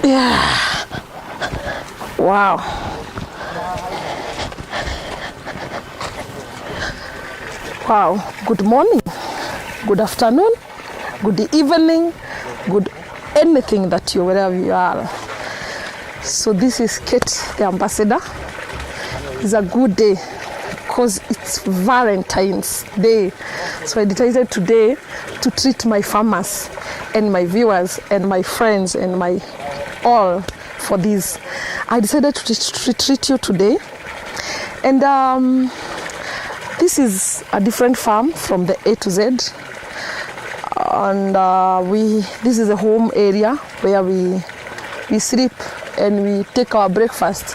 Yeah. Wow. Wow. Good morning, good afternoon, good evening, good anything that you, wherever you are. So this is Kate, the ambassador. It's a good day because it's Valentine's Day. So I decided today to treat my farmers and my viewers and my friends and my all for this. I decided to treat you today. And this is a different farm from the A to Z. And this is a home area where we sleep and we take our breakfast.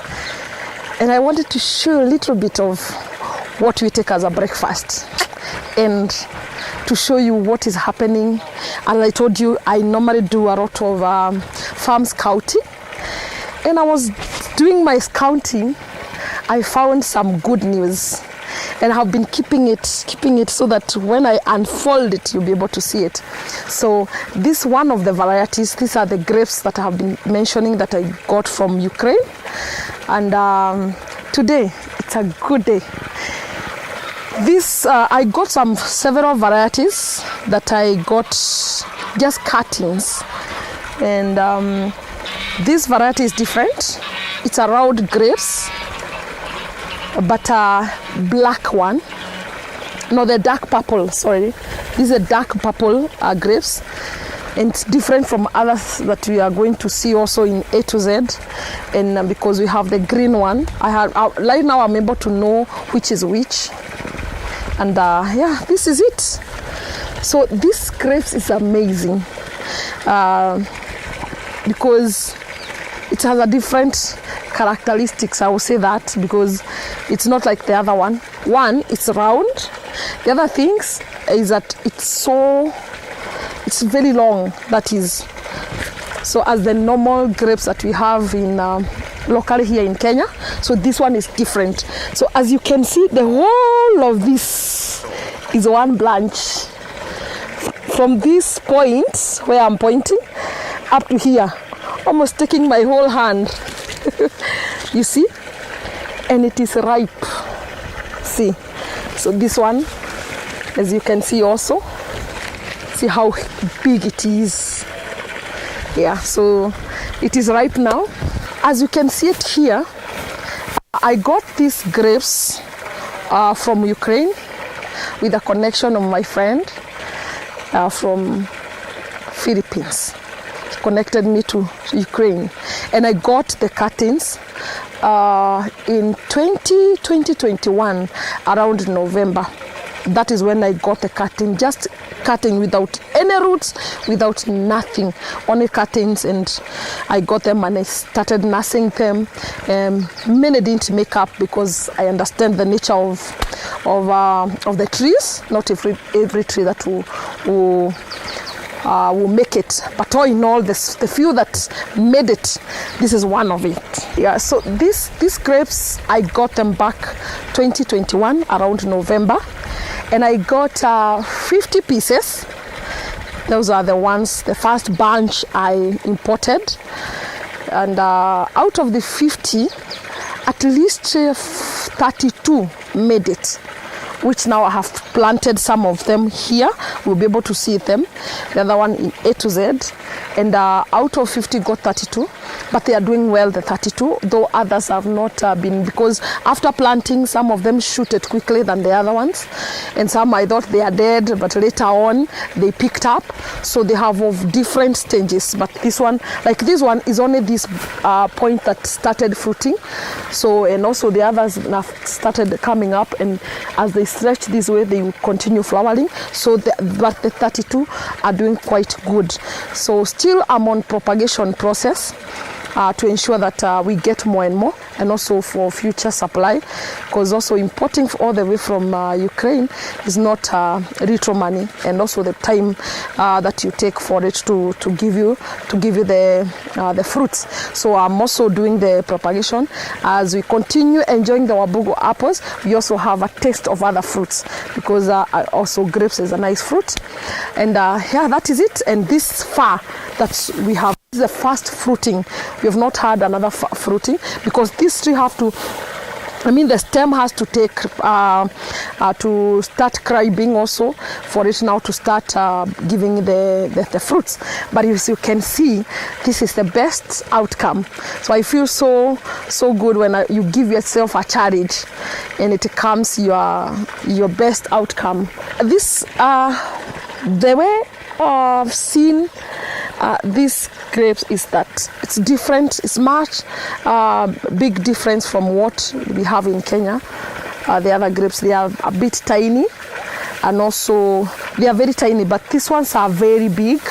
And I wanted to show you a little bit of what we take as a breakfast and to show you what is happening. And I told you I normally do a lot of farm scouting. And I was doing my scouting, I found some good news. And I've been keeping it so that when I unfold it, you'll be able to see it. So this one of the varieties, these are the grapes that I have been mentioning that I got from Ukraine. And today, it's a good day. This, I got several varieties that I got just cuttings. And this variety is different. It's a round grapes, but a black one. No, the dark purple, sorry. These are dark purple grapes. And it's different from others that we are going to see also in A to Z. And because we have the green one, right now I'm able to know which is which. And yeah, this is it. So this grapes is amazing because it has a different characteristics, I will say that, because it's not like the other one. One, it's round. The other things is that it's very long, that is. So as the normal grapes that we have in locally here in Kenya, so this one is different. So as you can see, the whole of this is one branch. From this point where I'm pointing up to here, almost taking my whole hand. You see? And it is ripe. See? So this one, as you can see also, see how big it is. Yeah, so it is ripe now. As you can see it here, I got these grapes from Ukraine with a connection of my friend from Philippines. He connected me to Ukraine. And I got the cuttings in 2021, around November. That is when I got the cutting, just cutting without any roots, without nothing, only cuttings. And I got them and I started nursing them. Many didn't make up because I understand the nature of the trees. Not every tree that will make it, but all in all, the few that made it, this is one of it. Yeah, so these grapes, I got them back 2021 around November, and I got 50 pieces. Those are the ones, the first bunch I imported, and out of the 50, at least 32 made it, which now I have planted some of them here. We'll be able to see them. The other one in A to Z. And out of 50 got 32. But they are doing well, the 32, though others have not been, because after planting, some of them shooted quickly than the other ones. And some I thought they are dead, but later on they picked up. So they have of different stages. But this one, like this one, is only this point that started fruiting. So, and also the others have started coming up, and as they stretch this way, they will continue flowering. So, but the 32 are doing quite good. So still I'm on propagation process to ensure that we get more and more, and also for future supply, because also importing all the way from Ukraine is not little money, and also the time that you take for it to give you the fruits. So I'm also doing the propagation. As we continue enjoying the Wambugu apples, we also have a taste of other fruits, because also grapes is a nice fruit. And yeah, that is it. And this far that we have This is the first fruiting. We have not had another fruiting because these three have to, the stem has to take to start cribbing also for it now to start giving the fruits. But as you can see, this is the best outcome. So I feel so good when you give yourself a challenge and it comes your best outcome. This the way I've seen these grapes is that it's different. It's much big difference from what we have in Kenya. The other grapes, they are a bit tiny, and also they are very tiny, but these ones are very big,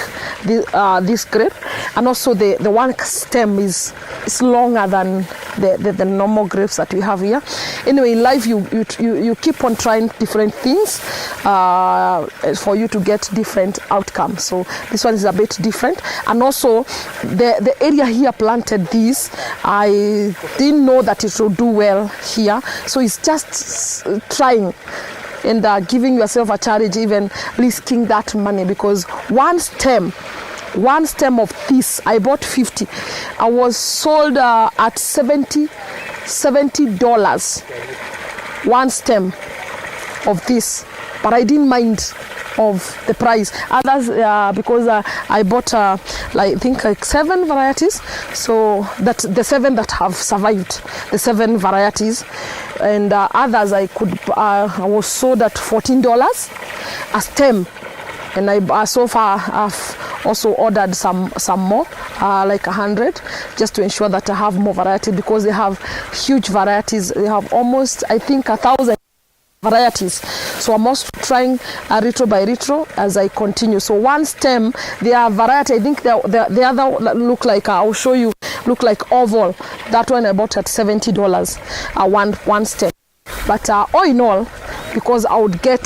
this grape, and also the one stem is longer than the normal grapes that we have here. Anyway, in life you keep on trying different things for you to get different outcomes. So this one is a bit different, and also the area here planted this, I didn't know that it will do well here, so it's just trying and giving yourself a challenge, even risking that money, because one stem of this I bought 50. I was sold at $70 one stem of this, but I didn't mind of the price. Others because I bought I think like 7 varieties, so that the 7 that have survived, the 7 varieties, and others I was sold at $14 a stem, and I so far have also ordered some more, like 100, just to ensure that I have more variety, because they have huge varieties. They have almost, I think, 1,000 varieties. So I'm also trying retro by retro as I continue. So one stem, they are variety. I think the other look like, I'll show you, look like oval. That one I bought at $70 one stem. But all in all, because I would get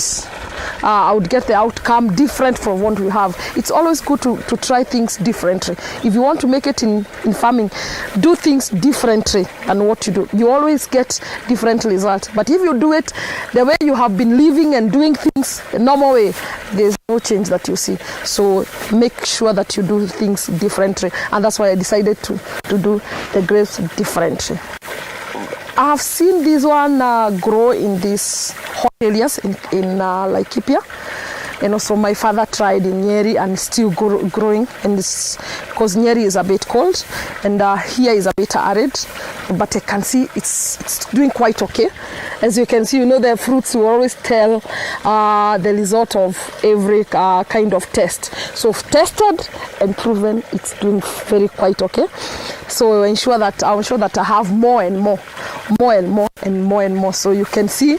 the outcome different from what we have. It's always good to try things differently. If you want to make it in farming, do things differently than what you do. You always get different results. But if you do it the way you have been living and doing things the normal way, there's no change that you see. So make sure that you do things differently. And that's why I decided to do the grapes differently. I have seen this one grow in these hot areas in Laikipia, and also my father tried in Nyeri and still growing, and it's because Nyeri is a bit cold and here is a bit arid, but I can see it's doing quite okay. As you can see, the fruits will always tell the result of every kind of test. So tested and proven, it's doing quite okay. So I'll ensure that I have more and more. So you can see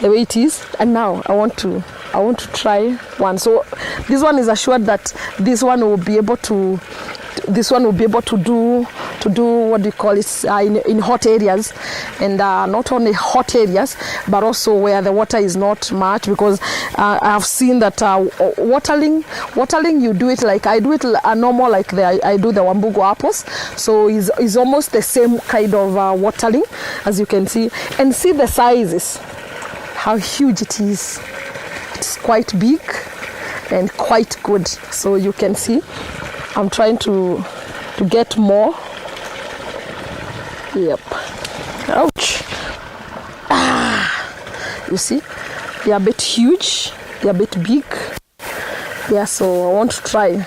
the way it is. And now I want to try one. So this one is assured that this one will be able to do what do you call it in hot areas, and not only hot areas but also where the water is not much, because I have seen that watering you do it like I do it normal, like I do the Wambugu apples. So it's almost the same kind of watering, as you can see, and see the sizes, how huge it is. It's quite big and quite good. So you can see I'm trying to get more. Yep. Ouch. You see, they're a bit huge, they're a bit big. Yeah, so I want to try.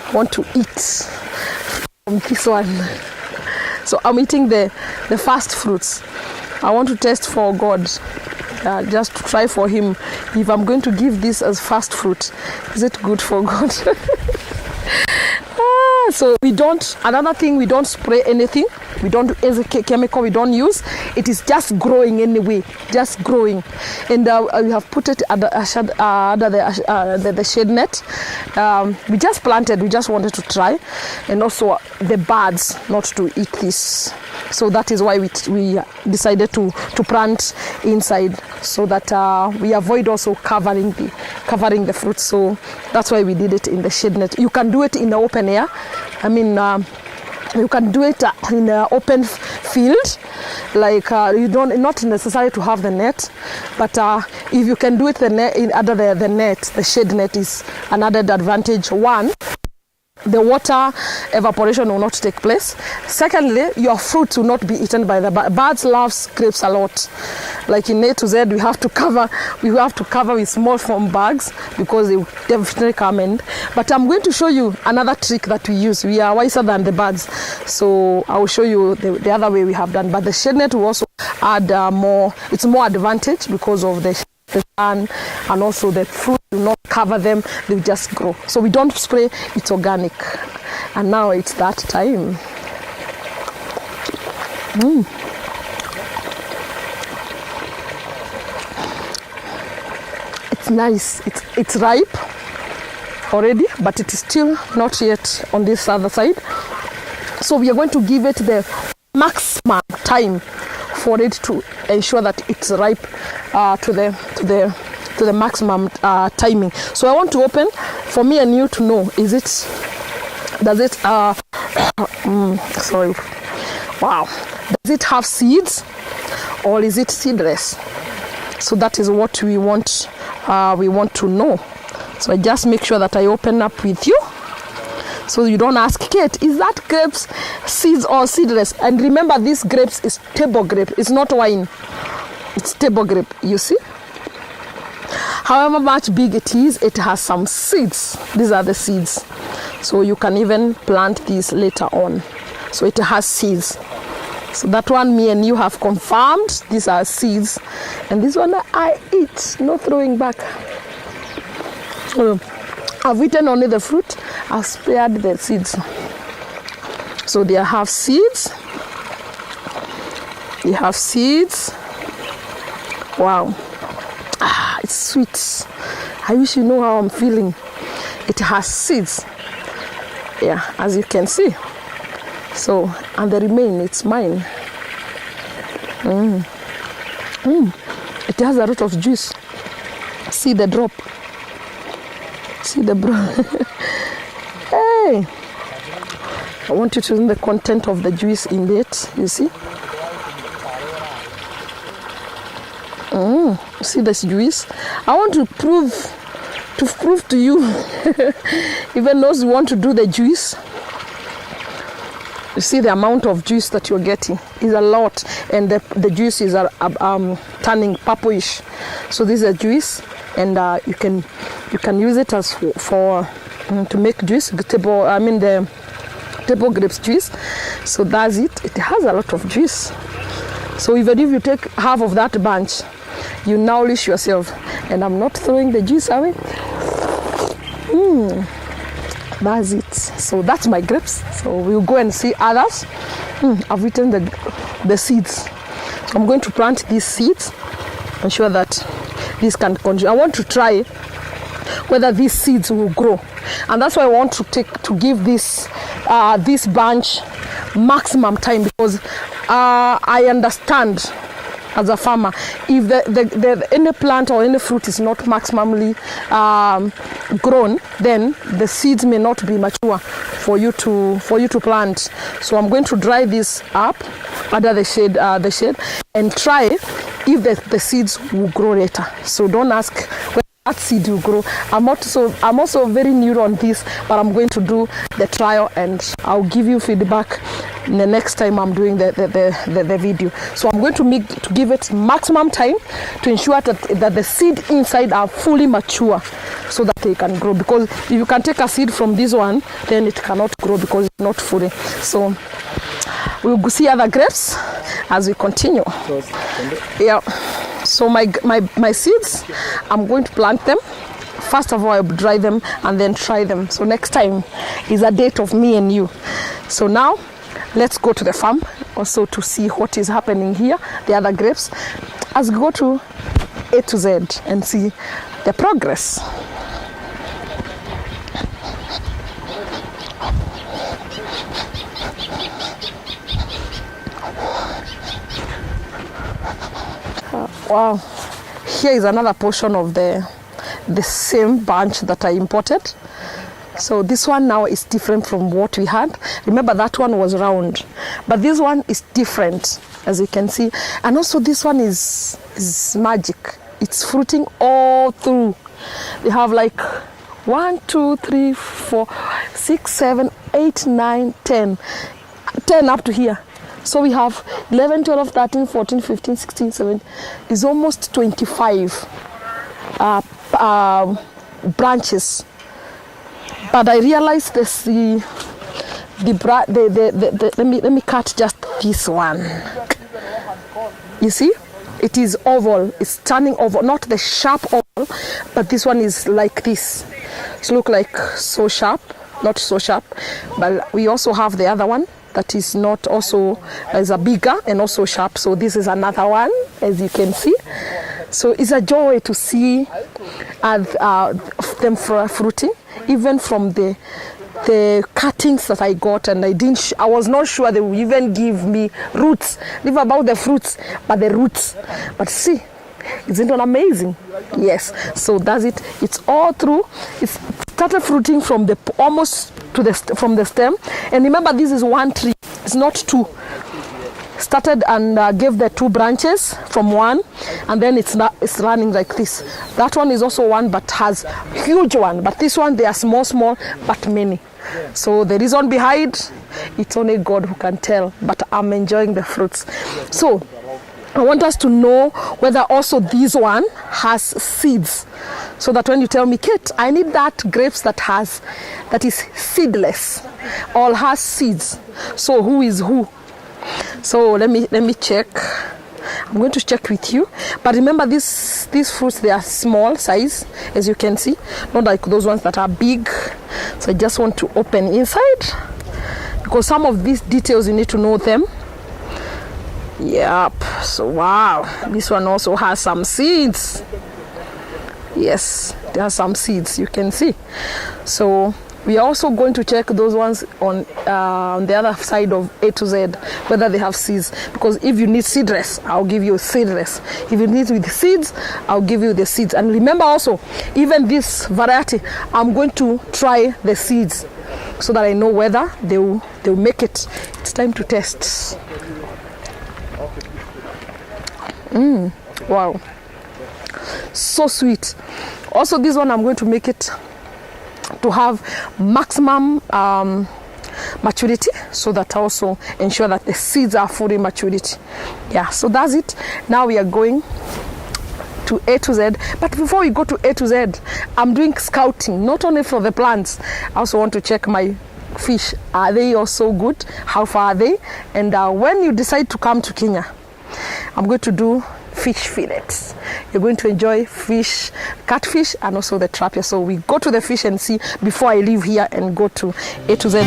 I want to eat from this one. So I'm eating the first fruits. I want to test for God. Just to try for him if I'm going to give this as first fruit. Is it good for God? So another thing, we don't spray anything. We don't do any chemical, we don't use. It is just growing anyway, just growing. And we have put it under the shade net. We just planted, we just wanted to try. And also the birds not to eat this. So that is why we decided to plant inside, so that we avoid also covering the fruits. So that's why we did it in the shade net. You can do it in the open air. You can do it in an open field, like you don't not necessary to have the net, but if you can do it under the net, the shade net is another advantage. One, the water evaporation will not take place. Secondly, your fruit will not be eaten by the birds. Birds love grapes a lot. Like in A to Z, we have to cover with small foam bags because they will definitely come in. But I'm going to show you another trick that we use. We are wiser than the birds, so I will show you the other way we have done. But the shade net will also add more. It's more advantage because of the sun, and also the fruit will not cover them, they will just grow. So we don't spray, it's organic. And now it's that time. It's nice. It's ripe already, but it is still not yet on this other side. So we are going to give it the maximum time for it to ensure that it's ripe to the maximum timing. So I want to open for me and you to know, does it have seeds or is it seedless? So that is what we want to know. So I just make sure that I open up with you, so you don't ask, Kate, is that grapes seeds or seedless? And remember, this grapes is table grape. It's not wine. It's table grape, you see? However much big it is, it has some seeds. These are the seeds. So you can even plant these later on. So it has seeds. So that one, me and you have confirmed, these are seeds. And this one I eat, no throwing back. I've eaten only the fruit. I've spared the seeds. So they have seeds. They have seeds. Wow. It's sweet. I wish you know how I'm feeling. It has seeds. Yeah, as you can see. So, and the remain, it's mine. It has a lot of juice. See the drop. See the Hey, I want you to see the content of the juice in it. You see? See this juice? I want to prove to you, even those who want to do the juice. You see the amount of juice that you're getting is a lot, and the juice is turning purplish. So this is a juice, and you can use it as for to make juice. The table grapes juice. So that's it. It has a lot of juice. So even if you take half of that bunch, you nourish yourself. And I'm not throwing the juice away. That's it. So that's my grapes. So we'll go and see others. I've eaten the seeds. So I'm going to plant these seeds. Ensure that this can continue. I want to try whether these seeds will grow. And that's why I want to give this bunch maximum time, because I understand as a farmer, if the any plant or any fruit is not maximally grown, then the seeds may not be mature for you to plant. So I'm going to dry this up under the shade, and try if the seeds will grow later. So don't ask when that seed will grow. I'm also very new on this, but I'm going to do the trial and I'll give you feedback the next time I'm doing the video. So I'm going to give it maximum time to ensure that the seed inside are fully mature so that they can grow. Because if you can take a seed from this one, then it cannot grow because it's not fully. So we'll see other grapes as we continue. Yeah. So my seeds, I'm going to plant them. First of all, I'll dry them and then try them. So next time is a date of me and you. So now let's go to the farm also to see what is happening here, the other grapes, as we go to A to Z and see the progress. Wow, here is another portion of the same bunch that I imported. So this one now is different from what we had. Remember that one was round, but this one is different, as you can see. And also this one is magic. It's fruiting all through. They have like 1, 2, 3, 4, 6, 7, 8, 9, 10. 10 up to here. So we have 11, 12, 13, 14, 15, 16, 17. It's almost 25 branches. But I realized this, let me cut just this one. You see? It is oval. It's turning oval, not the sharp oval, but this one is like this. It looks like so sharp, not so sharp. But we also have the other one that is not also, is a bigger and also sharp. So this is another one, as you can see. So it's a joy to see them fruiting, even from the cuttings that I got, and I was not sure they would even give me roots. Leave about the fruits, but the roots. But see, isn't it amazing? Yes. So that's it. It's all through. It started fruiting from the almost to the from the stem. And remember, this is one tree. It's not two. Started and gave the 2 branches from one, and then it's running like this. That one is also one, but has huge one. But this one, they are small, but many. So the reason behind, it's only God who can tell. But I'm enjoying the fruits. So I want us to know whether also this one has seeds, so that when you tell me, Kate, I need that grapes that is seedless, or has seeds. So who is who? So let me check. I'm going to check with you. But remember, these fruits, they are small size, as you can see, not like those ones that are big. So I just want to open inside, because some of these details you need to know them. Yep. So wow, this one also has some seeds. Yes, there are some seeds, you can see. So we are also going to check those ones on the other side of A to Z, whether they have seeds. Because if you need seedless, I'll give you seedless. If you need with seeds, I'll give you the seeds. And remember also, even this variety, I'm going to try the seeds, so that I know whether they'll make it. It's time to test. Wow, so sweet. Also, this one, I'm going to make it to have maximum maturity, so that I also ensure that the seeds are fully maturity. Yeah, so that's it. Now we are going to A to Z. But before we go to A to Z, I'm doing scouting, not only for the plants. I also want to check my fish. Are they also good? How far are they? And when you decide to come to Kenya, I'm going to do fish fillets. You're going to enjoy fish, catfish, and also the tilapia. So we go to the fish and see before I leave here and go to A to Z.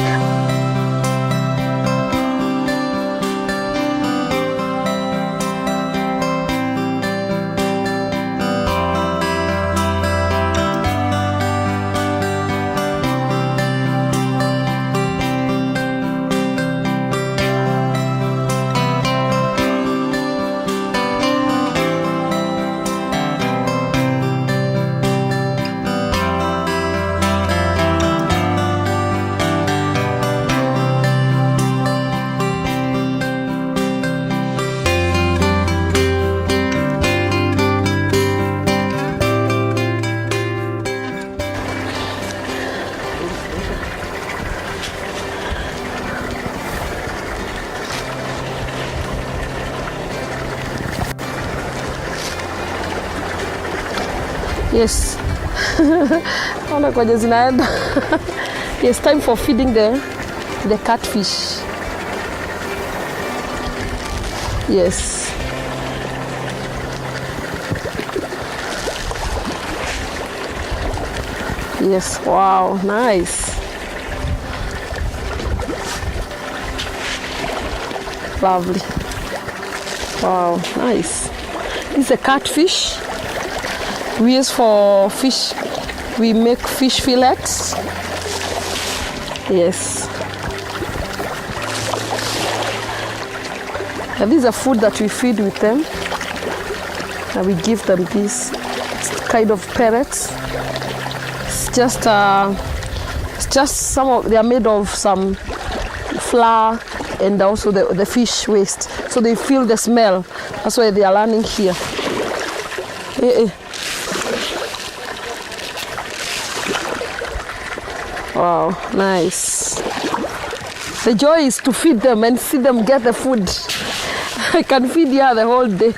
Yes. It's time for feeding the catfish. Yes. Yes, wow, nice. Lovely. Wow, nice. This is a catfish. We use for fish. We make fish fillets. Yes. And these are food that we feed with them. And we give them this kind of pellets. It's just some of, they are made of some flour and also the fish waste. So they feel the smell. That's why they are learning here. Wow, nice. The joy is to feed them and see them get the food. I can feed here the whole day.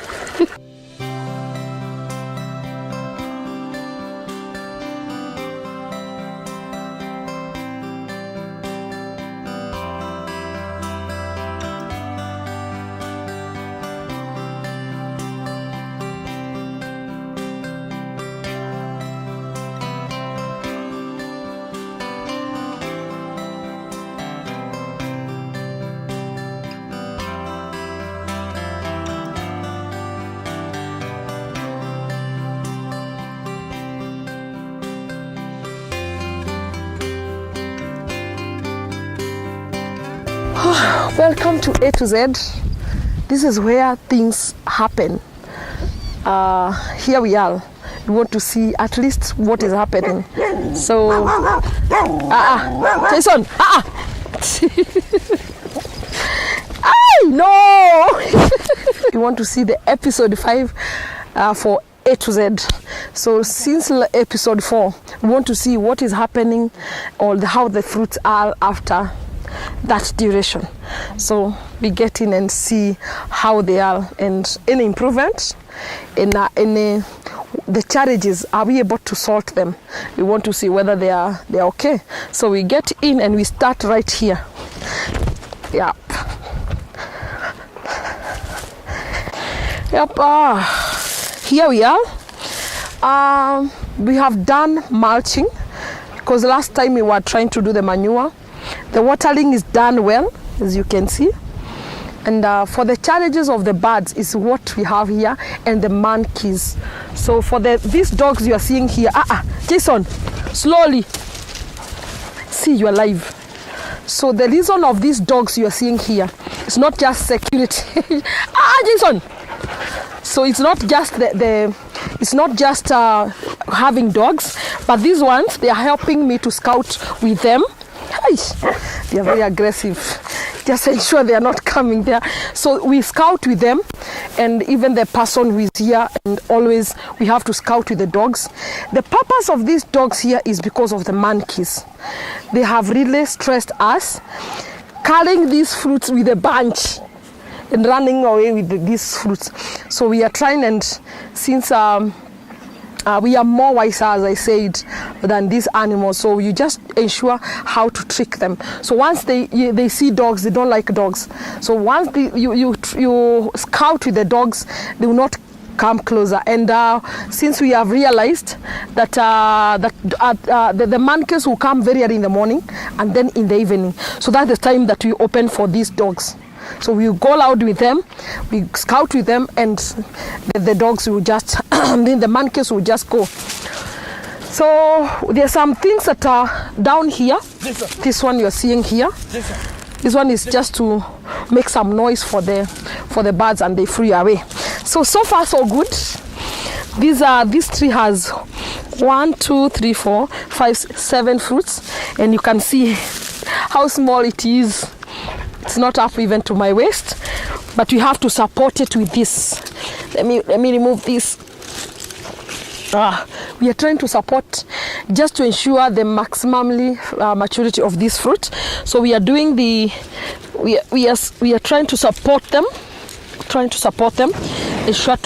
Welcome to A to Z. This is where things happen. Here we are. We want to see at least what is happening. So, Jason, no! We want to see the episode 5 for A to Z. So since episode 4, we want to see what is happening or how the fruits are after that duration. So we get in and see how they are and any improvement in the challenges. Are we able to sort them? We want to see whether they are okay. So we get in and we start right here. Yep. Here we are. We have done mulching because last time we were trying to do the manure. The watering is done well, as you can see. And for the challenges of the birds is what we have here, and the monkeys. So for these dogs you are seeing here, Jason, slowly. See, you are live. So the reason of these dogs you are seeing here, it's not just security. Jason. So it's not just it's not just having dogs, but these ones, they are helping me to scout with them. They are very aggressive. Just ensure they are not coming there. So we scout with them, and even the person who is here, and always we have to scout with the dogs. The purpose of these dogs here is because of the monkeys. They have really stressed us, carrying these fruits with a bunch and running away with these fruits. So we are trying, and since we are more wiser, as I said, than these animals. So you just ensure how to trick them. So once they see dogs, they don't like dogs. So once you scout with the dogs, they will not come closer. And since we have realized that the monkeys will come very early in the morning and then in the evening. So that's the time that we open for these dogs. So we go out with them, we scout with them, and the dogs will just, then the monkeys will just go. So there are some things that are down here. This one you're seeing here. This one is just to make some noise for the birds, and they flee away. So far so good. This tree has 1, 2, 3, 4, 5, 7 fruits, and you can see how small it is. It's not up even to my waist, but we have to support it with this. Let me remove this. We are trying to support just to ensure the maximally maturity of this fruit. So we are doing we are trying to support them, ensure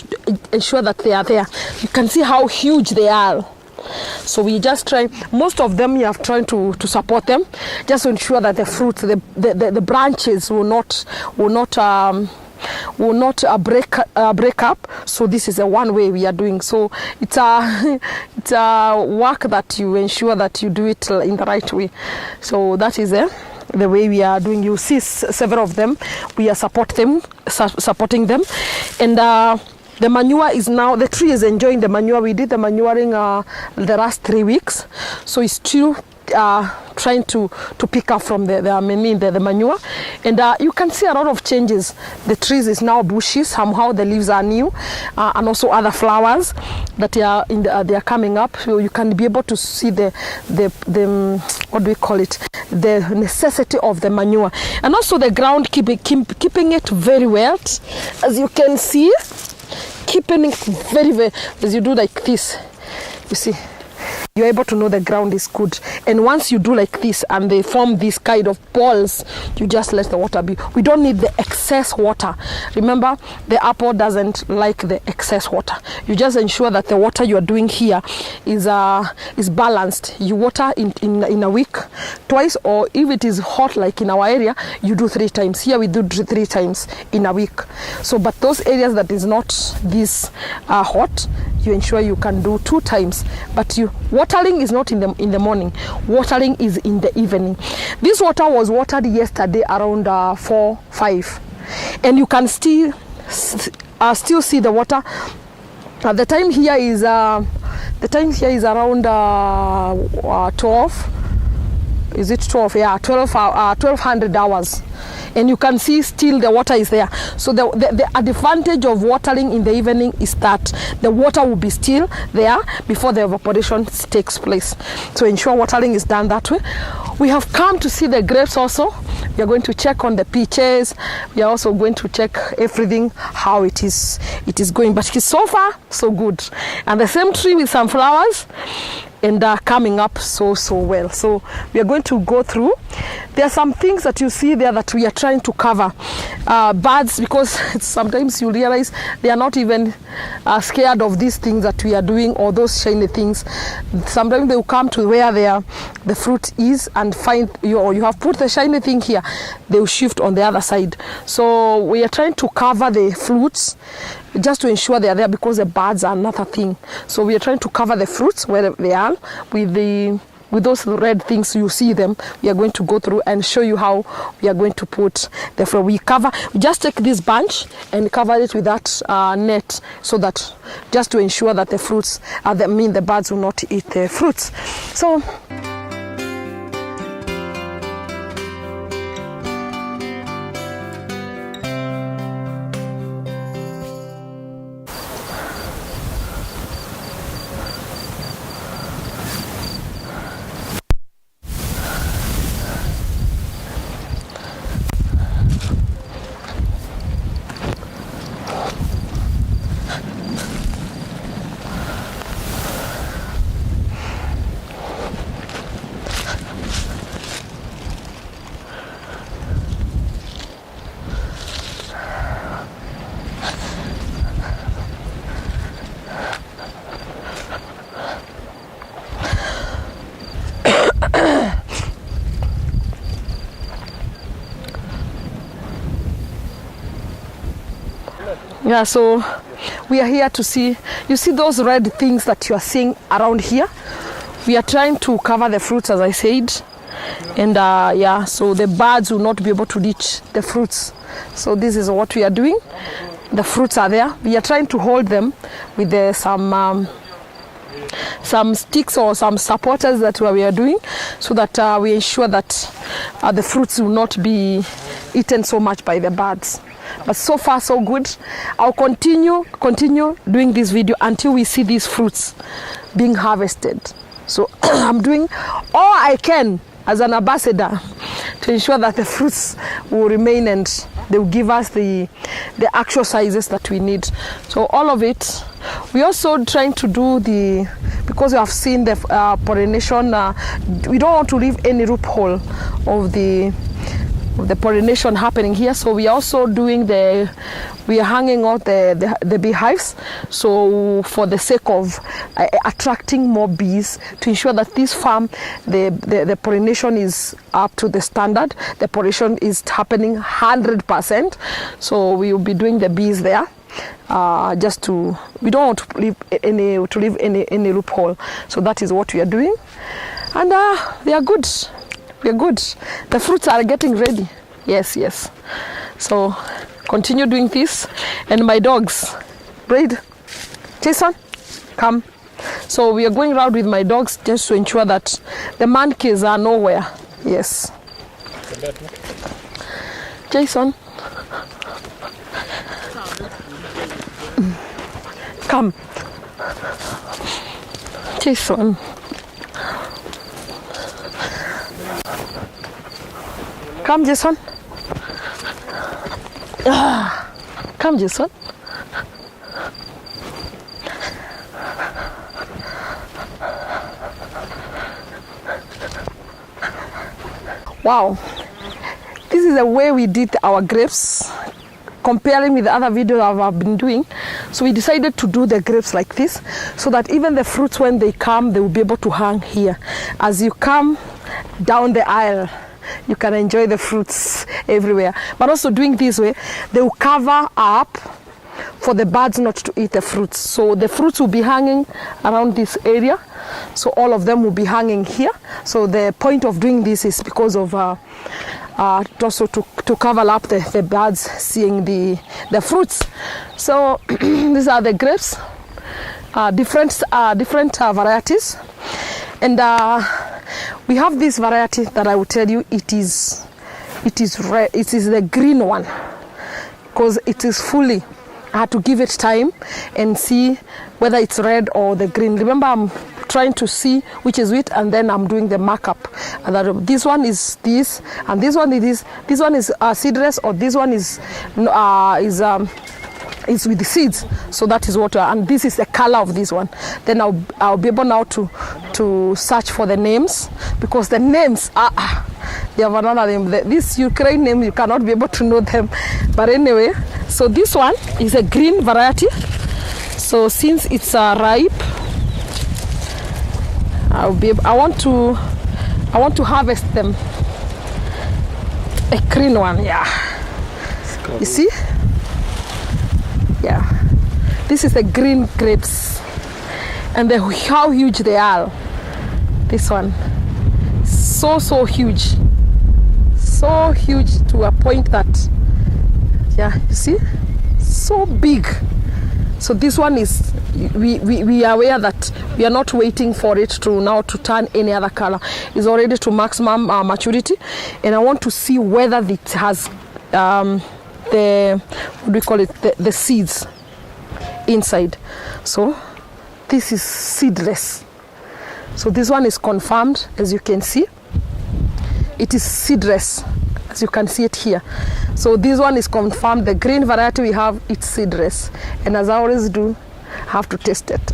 that they are there. You can see how huge they are. So we just try, most of them we have tried to support them, just to ensure that the fruits, the branches will not break up. So this is one way we are doing. So it's a work that you ensure that you do it in the right way. So that is the way we are doing. You see several of them, we are supporting them, and the manure is now, the tree is enjoying the manure. We did the manuring the last 3 weeks, so it's still trying to pick up from the manure, and you can see a lot of changes. The trees is now bushy, somehow the leaves are new, and also other flowers that are they are coming up. So you can be able to see the what do we call it, the necessity of the manure, and also the ground keeping it very wet, as you can see. Keeping it very, very, as you do like this, you see, you're able to know the ground is good. And once you do like this and they form this kind of balls, you just let the water be. We don't need the excess water. Remember, the apple doesn't like the excess water. You just ensure that the water you are doing here is balanced. You water in a week twice, or if it is hot like in our area, you do 3 times. Here we do 3 times in a week. So but those areas that is not this hot, you ensure you can do 2 times. But watering is not in the morning. Watering is in the evening. This water was watered yesterday around 4-5, and you can still see the water. The time here is around 12. Is it 12? Yeah, 1200 hours. And you can see still the water is there. So the advantage of watering in the evening is that the water will be still there before the evaporation takes place. So ensure watering is done that way. We have come to see the grapes also. We are going to check on the peaches. We are also going to check everything, how it is going. But so far, so good. And the same tree with some flowers, and coming up so well. So we are going to go through. There are some things that you see there that we are trying to cover. Birds, because sometimes you realize they are not even scared of these things that we are doing, or those shiny things. Sometimes they will come to where the fruit is and find you have put the shiny thing here, they will shift on the other side. So we are trying to cover the fruits just to ensure they are there, because the birds are another thing. So we are trying to cover the fruits where they are with those red things. You see them. We are going to go through and show you how we are going to put the fruit. We just take this bunch and cover it with that net, so that just to ensure that the fruits the birds will not eat the fruits. So yeah, so we are here to see, you see those red things that you are seeing around here. We are trying to cover the fruits, as I said, and yeah, so the birds will not be able to reach the fruits. So this is what we are doing. The fruits are there. We are trying to hold them with some sticks or some supporters that we are doing, so that we ensure that the fruits will not be eaten so much by the birds. But so far so good. I'll continue doing this video until we see these fruits being harvested. So I'm doing all I can as an ambassador to ensure that the fruits will remain and they will give us the actual sizes that we need. So all of it. We also trying to do because we have seen the pollination, we don't want to leave any loophole of the pollination happening here. So we are also doing we are hanging out the beehives, so for the sake of attracting more bees, to ensure that this farm the pollination is up to the standard, the pollination is happening 100%. So we will be doing the bees there, we don't want to leave any loophole. So that is what we are doing, and they are good. We are good. The fruits are getting ready. Yes. So continue doing this. And my dogs, Braid, Jason, come. So we are going around with my dogs just to ensure that the monkeys are nowhere. Yes. Jason, come. Jason. Come, Jason. Come, Jason. Wow, this is the way we did our grapes, comparing with the other videos I've been doing. So we decided to do the grapes like this, so that even the fruits, when they come, they will be able to hang here. As you come down the aisle, you can enjoy the fruits everywhere. But also doing this way, they will cover up for the birds not to eat the fruits. So the fruits will be hanging around this area. So all of them will be hanging here. So the point of doing this is because of also to cover up the birds seeing the fruits. So these are the grapes, different varieties, and we have this variety that I will tell you, it is red. It is the green one, because it is fully. I had to give it time and see whether it's red or the green. Remember, I'm trying to see which is which, and then I'm doing the markup. And that this one is this, and this one is this. This one is seedless, or this one is with the seeds. So that is what. And this is the color of this one. Then I'll be able now to search for the names, because the names are. They have another name. This Ukraine name, you cannot be able to know them. But anyway, so this one is a green variety. So since it's ripe, I want to harvest them. A green one, yeah. You see? Yeah. This is the green grapes, and how huge they are. This one, so huge. So huge to a point that, yeah, you see, so big. So this one is, we are aware that we are not waiting for it to turn any other color. It's already to maximum maturity, and I want to see whether it has the, what do we call it, the seeds inside. So this is seedless. So this one is confirmed, as you can see. It is seedless, as you can see it here. So this one is confirmed. The green variety we have, it's seedless. And as I always do, I have to taste it.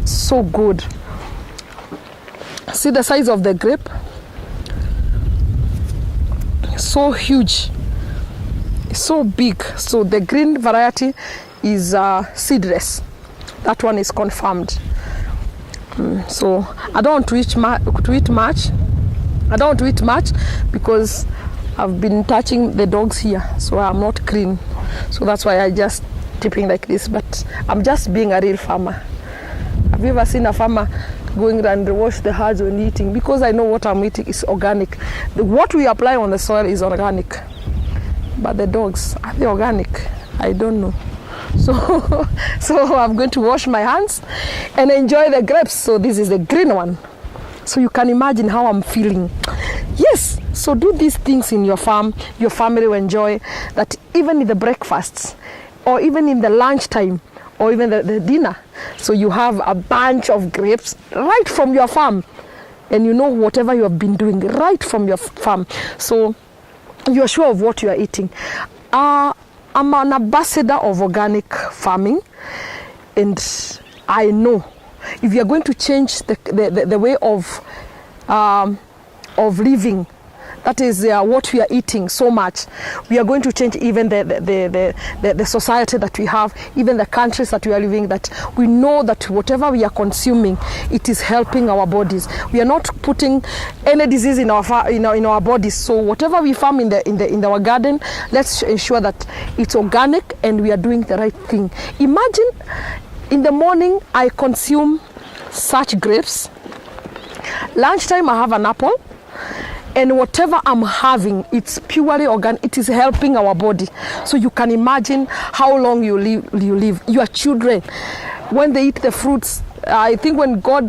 So good. See the size of the grape? So huge. So big. So the green variety is seedless. That one is confirmed. So I don't want to eat much. I don't want to eat much because I've been touching the dogs here, so I'm not clean. So that's why I just tipping like this. But I'm just being a real farmer. Have you ever seen a farmer going and wash the herds when eating? Because I know what I'm eating is organic. What we apply on the soil is organic. But the dogs, are they organic? I don't know. So I'm going to wash my hands and enjoy the grapes. So this is the green one. So you can imagine how I'm feeling. Yes, so do these things in your farm. Your family will enjoy that, even in the breakfasts, or even in the lunchtime, or even the dinner. So you have a bunch of grapes right from your farm, and you know whatever you have been doing right from your farm. So you are sure of what you are eating. I'm an ambassador of organic farming, and I know if you're going to change the way of living, that is what we are eating so much, we are going to change even the society that we have, even the countries that we are living, that we know that whatever we are consuming, it is helping our bodies. We are not putting any disease in our bodies. So whatever we farm in our garden, let's ensure that it's organic and we are doing the right thing. Imagine in the morning I consume such grapes, lunchtime I have an apple, and whatever I'm having, it's purely organic. It is helping our body. So you can imagine how long you live. Your children, when they eat the fruits, I think when God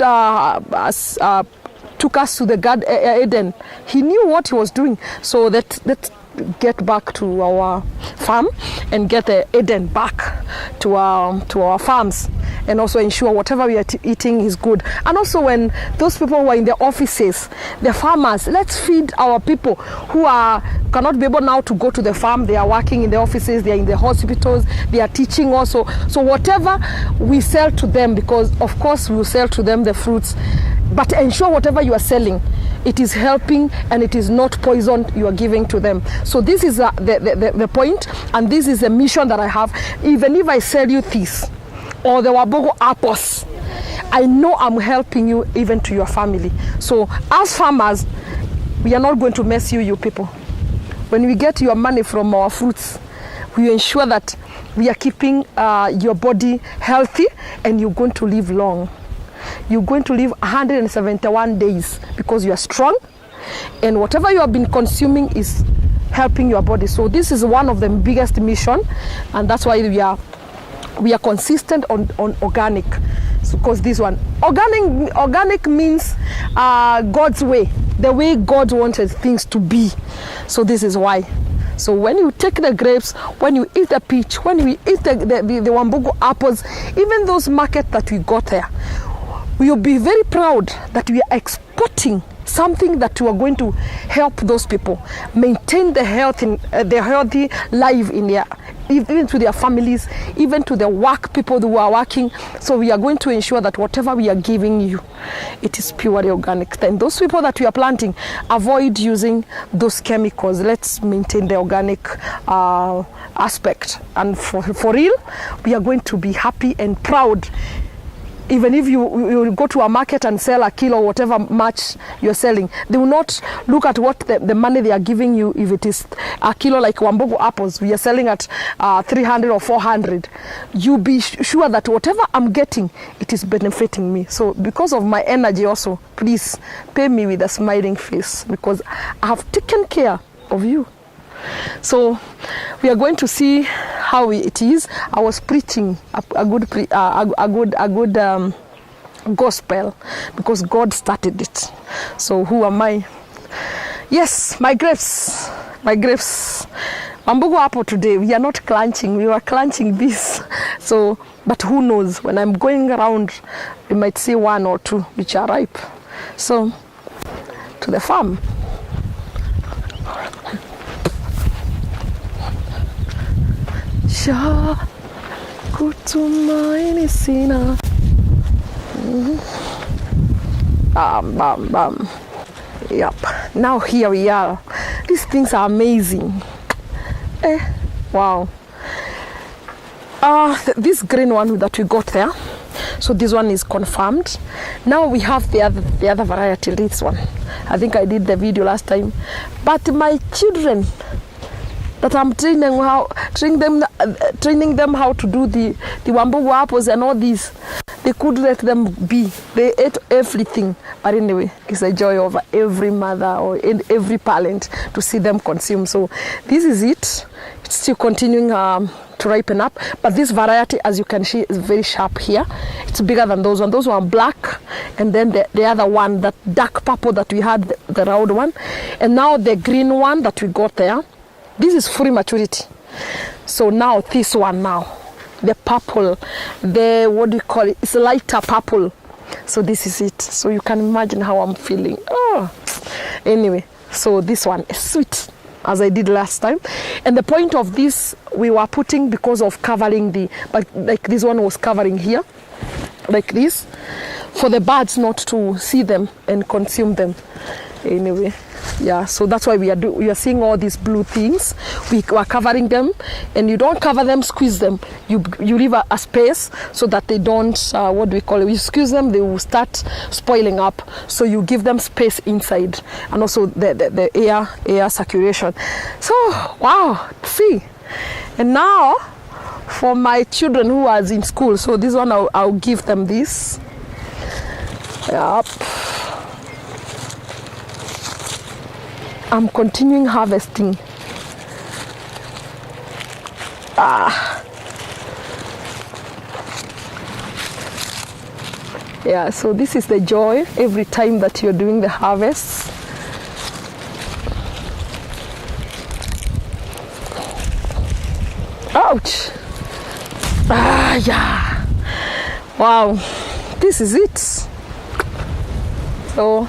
took us to the Garden Eden, He knew what He was doing. So that get back to our farm and get the Eden back to our farms, and also ensure whatever we are eating is good. And also when those people who are in the offices, the farmers, let's feed our people who cannot be able now to go to the farm. They are working in the offices, they are in the hospitals, they are teaching also. So whatever we sell to them, because of course we will sell to them the fruits, but ensure whatever you are selling, it is helping and it is not poison you are giving to them. So this is the point, and this is the mission that I have. Even if I sell you this or the Wambugu apples, I know I'm helping you even to your family. So as farmers, we are not going to mess you people. When we get your money from our fruits, we ensure that we are keeping your body healthy, and you're going to live long. You're going to live 171 days because you are strong, and whatever you have been consuming is helping your body. So this is one of the biggest mission, and that's why we are consistent on organic. Because this one, organic means God's way, the way God wanted things to be. So this is why. So when you take the grapes, when you eat the peach, when you eat the Wambugu apples, even those markets that we got there, we'll be very proud that we are exporting something that we are going to help those people maintain the healthy life in their, even to their families, even to the work people who are working. So we are going to ensure that whatever we are giving you, it is purely organic. Then those people that we are planting, avoid using those chemicals. Let's maintain the organic aspect, and for real, we are going to be happy and proud. Even if you go to a market and sell a kilo or whatever much you're selling, they will not look at what the money they are giving you. If it is a kilo like Wambugu apples, we are selling at 300 or 400. You be sure that whatever I'm getting, it is benefiting me. So because of my energy also, please pay me with a smiling face, because I have taken care of you. So we are going to see how it is. I was preaching a good gospel because God started it. So who am I? Yes, my grapes. Wambugu apple today, we are not clenching. We were clenching this. So, but who knows? When I'm going around, we might see one or two which are ripe. So, to the farm. Sha kutumaini sina. Bam, bam. Yep. Now here we are. These things are amazing. Wow. This green one that we got there. So this one is confirmed. Now we have the other variety. This one. I think I did the video last time. But my children, that I'm training them how to do the Wambugu apples and all these, they could let them be. They ate everything. But anyway, it's a joy of every mother or every parent to see them consume. So this is it. It's still continuing to ripen up. But this variety, as you can see, is very sharp here. It's bigger than those ones. Those were black. And then the other one, that dark purple that we had, the round one. And now the green one that we got there. This is full maturity. So now this one now, the purple, what do you call it? It's a lighter purple. So this is it. So you can imagine how I'm feeling. Oh, anyway, so this one is sweet, as I did last time. And the point of this, we were putting because of covering but like this one was covering here, like this, for the birds not to see them and consume them. Anyway, yeah, so that's why we are seeing all these blue things. We are covering them, and you don't cover them, squeeze them. You leave a space so that they don't, what do we call it? You squeeze them, they will start spoiling up. So you give them space inside, and also the air circulation. So, wow, see. And now, for my children who are in school, so this one I'll give them this. Yep. I'm continuing harvesting. Yeah, so this is the joy every time that you're doing the harvest. Ouch! Yeah. Wow, this is it. So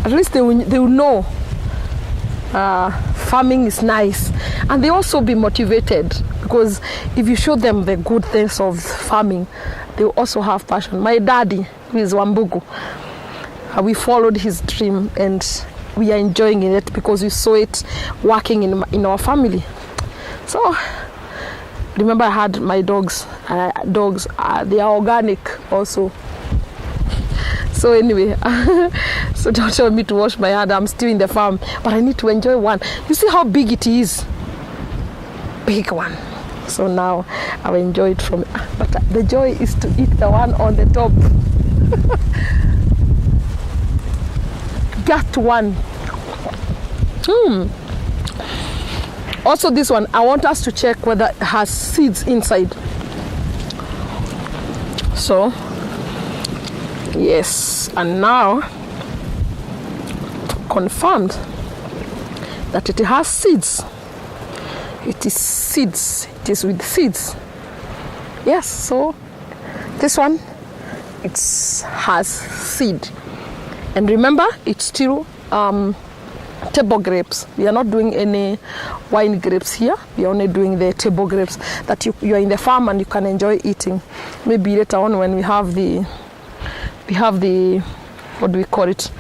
at least they will know farming is nice, and they also be motivated, because if you show them the good things of farming, they will also have passion. My daddy, who is Wambugu, we followed his dream, and we are enjoying it because we saw it working in our family. So remember, I had my dogs. They are organic also. So anyway, so don't tell me to wash my hand. I'm still in the farm, but I need to enjoy one. You see how big it is? Big one. So now I'll enjoy it from, but the joy is to eat the one on the top. That one. Also this one, I want us to check whether it has seeds inside. So yes, and now confirmed that it has seeds. It is seeds. It is with seeds. Yes, so this one, it has seed. And remember, it's still table grapes. We are not doing any wine grapes here. We are only doing the table grapes that you are in the farm and you can enjoy eating. Maybe later on when we have the what do we call it?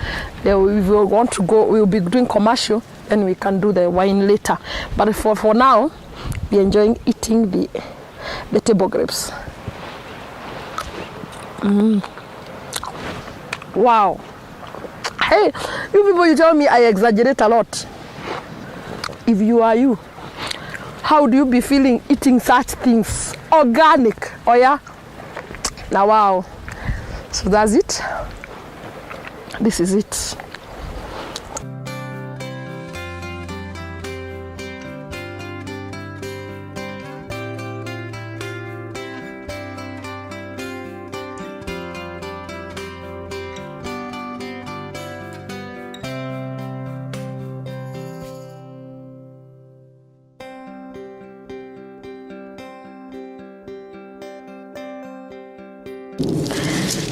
We will want to go. We will be doing commercial, and we can do the wine later. But for now, we are enjoying eating the table grapes. Wow. Hey, you people, you tell me I exaggerate a lot. If you are you, how do you be feeling eating such things? Organic, oh yeah? Now, wow. So that's it. This is it.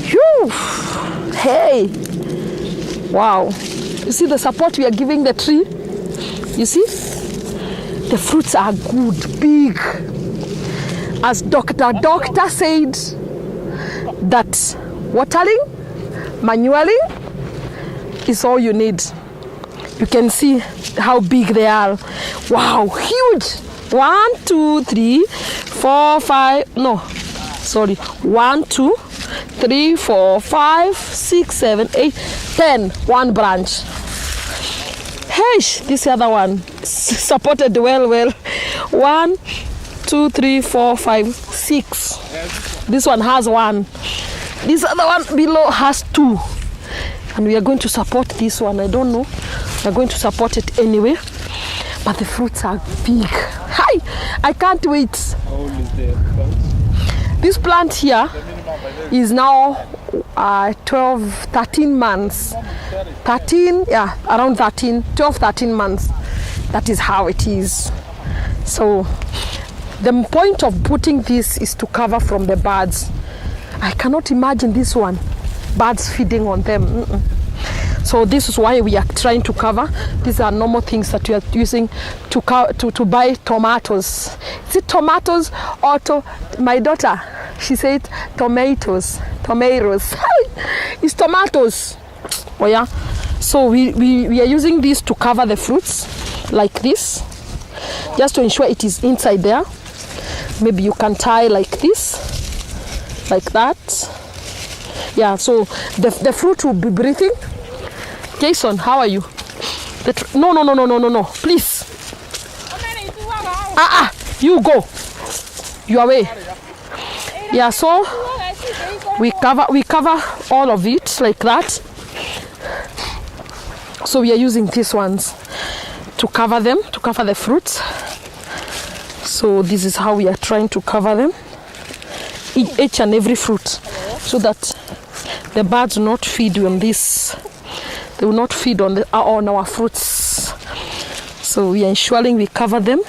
Phew. Hey, wow, you see the support we are giving the tree? You see, the fruits are good, big. As Dr. said, that watering, manualing is all you need. You can see how big they are. Wow, huge. 1, 2, 3, 4, 5, no, sorry, 1, 2, 3, 4, 5, 6, 7, 8, 10. One branch. Hey, this other one supported well. 1, 2, 3, 4, 5, 6. This one has 1. This other one below has 2. And we are going to support this one. I don't know. We are going to support it anyway. But the fruits are big. Hi! I can't wait. How old is the plant? This plant here is now 13 months. 13, yeah, around 13 months. That is how it is. So the point of putting this is to cover from the birds. I cannot imagine this one, birds feeding on them. So this is why we are trying to cover. These are normal things that we are using to buy tomatoes. Is it tomatoes or my daughter, she said tomatoes. It's tomatoes. Oh yeah. So we are using this to cover the fruits like this, just to ensure it is inside there. Maybe you can tie like this, like that. Yeah, so the fruit will be breathing. Jason, how are you? No, please. You go. You away. Yeah, so we cover all of it like that. So we are using these ones to cover them, to cover the fruits. So this is how we are trying to cover them, each and every fruit, so that the birds will not feed on this. They will not feed on our fruits. So we are ensuring we cover them.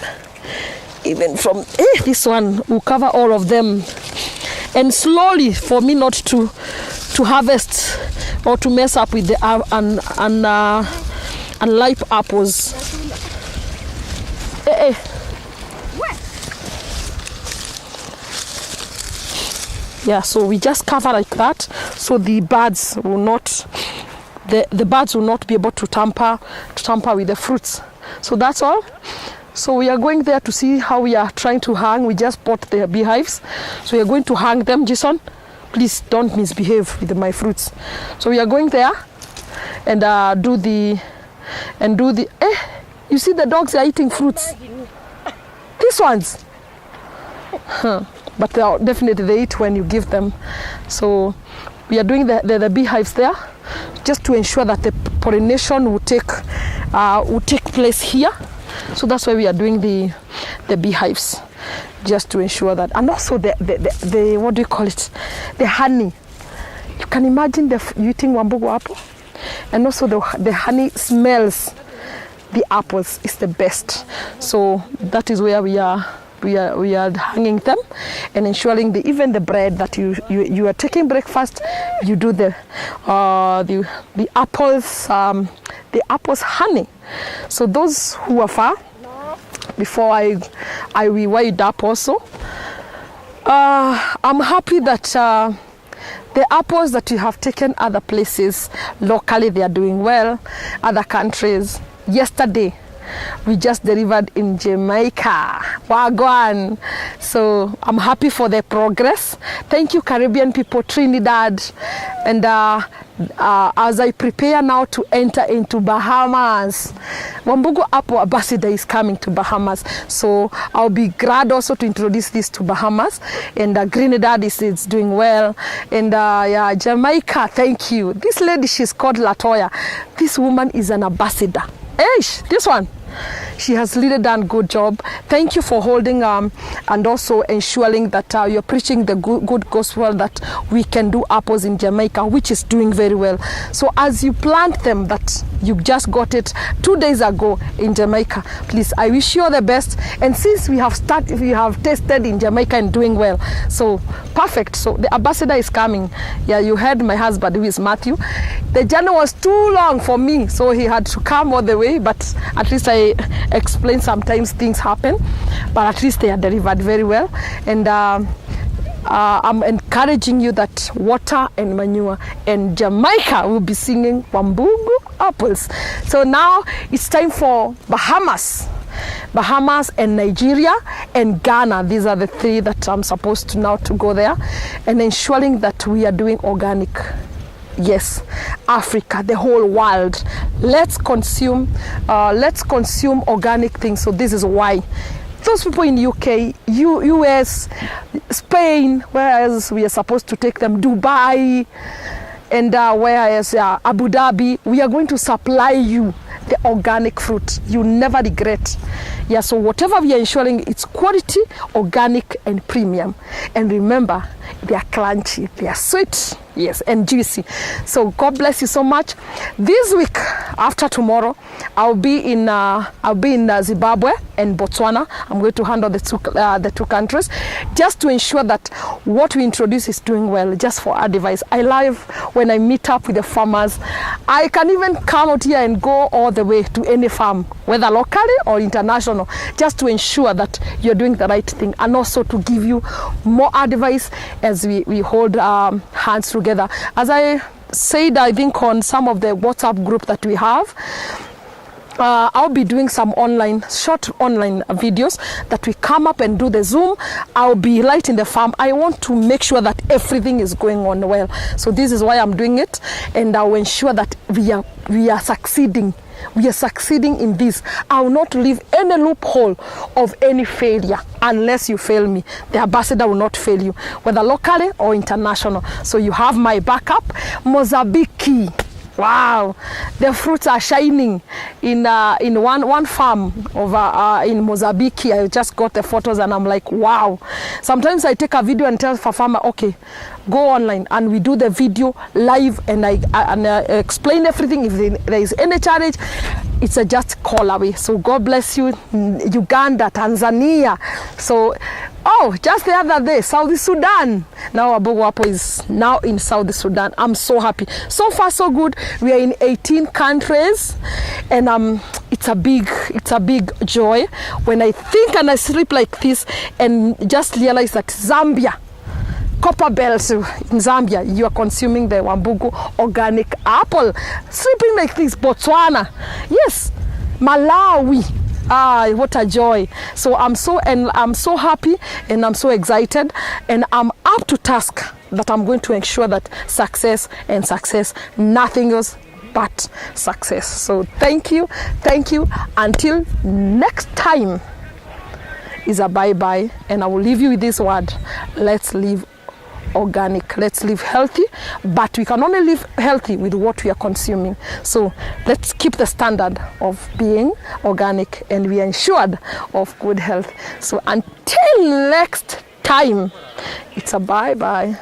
Even from this one, we'll cover all of them. And slowly, for me not to harvest or to mess up with the unripe apples. Yeah, so we just cover like that, so the birds will not the birds will not be able to tamper with the fruits. So that's all. So we are going there to see how we are trying to hang. We just bought the beehives, so we are going to hang them. Jason, please don't misbehave with my fruits. So we are going there and do the you see the dogs are eating fruits. These ones, but definitely they eat when you give them. So we are doing the beehives there, just to ensure that the pollination will take place here. So that's why we are doing the beehives, just to ensure that. And also the what do you call it? The honey. You can imagine you eating Wambugu apple, and also the honey smells the apples. Is the best. So that is where we are hanging them and ensuring even the bread that you are taking breakfast, you do the apples honey. So those who are far, before I will wind up also, I'm happy that the apples that you have taken other places locally, they are doing well. Other countries, yesterday we just delivered in Jamaica. Wagwan. So I'm happy for the progress. Thank you, Caribbean people, Trinidad. And as I prepare now to enter into Bahamas, Wambugu Apple Ambassador is coming to Bahamas. So I'll be glad also to introduce this to Bahamas. And Trinidad is doing well. And yeah, Jamaica, thank you. This lady, she's called Latoya. This woman is an ambassador. Eish, this one. She has really done a good job. Thank you for holding and also ensuring that you're preaching the good gospel that we can do apples in Jamaica, which is doing very well. So as you plant them, that you just got it 2 days ago in Jamaica, please, I wish you all the best. And since we have tested in Jamaica and doing well, so perfect. So the ambassador is coming. Yeah, you heard my husband, who is Matthew. The journey was too long for me, so he had to come all the way, but at least I explain sometimes things happen, but at least they are delivered very well. And I'm encouraging you that water and manure, and Jamaica will be singing Wambugu apples. So now it's time for Bahamas and Nigeria and Ghana. These are the three that I'm supposed to now to go there, and ensuring that we are doing organic. Yes, Africa, the whole world. Let's consume organic things. So this is why those people in UK, US, Spain, whereas we are supposed to take them, Dubai, and whereas Abu Dhabi, we are going to supply you the organic fruit. You never regret. Yeah, so whatever we are ensuring, it's quality, organic, and premium. And remember, they are crunchy, they are sweet, yes, and juicy. So God bless you so much. This week, after tomorrow, I'll be in Zimbabwe and Botswana. I'm going to handle the two countries, just to ensure that what we introduce is doing well. Just for advice, I love when I meet up with the farmers. I can even come out here and go all the way to any farm, whether locally or international, just to ensure that you're doing the right thing, and also to give you more advice as we hold hands together. As I said, I think on some of the WhatsApp group that we have, I'll be doing some short online videos that we come up and do the Zoom. I'll be right in the farm. I want to make sure that everything is going on well. So this is why I'm doing it, and I'll ensure that we are succeeding. We are succeeding in this. I will not leave any loophole of any failure unless you fail me. The ambassador will not fail you, whether locally or international. So you have my backup. Mozambique. Wow, the fruits are shining in one farm over in Mozambique. I just got the photos and I'm like, wow. Sometimes I take a video and tell the farmer, okay, go online, and we do the video live, and I explain everything. If there is any challenge, it's a just call away. So God bless you, Uganda, Tanzania. So just the other day, South Sudan. Now Wambugu Apple is now in South Sudan. I'm so happy. So far, so good. We are in 18 countries, and it's a big joy when I think and I sleep like this and just realize that Zambia, copper belts in Zambia, you are consuming the Wambugu organic apple. Sleeping like this, Botswana, yes, Malawi. What a joy. So I'm so happy and I'm so excited and I'm up to task that I'm going to ensure that success, nothing else but success. So thank you. Until next time is a bye-bye, and I will leave you with this word. Let's live organic, let's live healthy, but we can only live healthy with what we are consuming. So let's keep the standard of being organic and we are ensured of good health. So until next time, it's a bye-bye.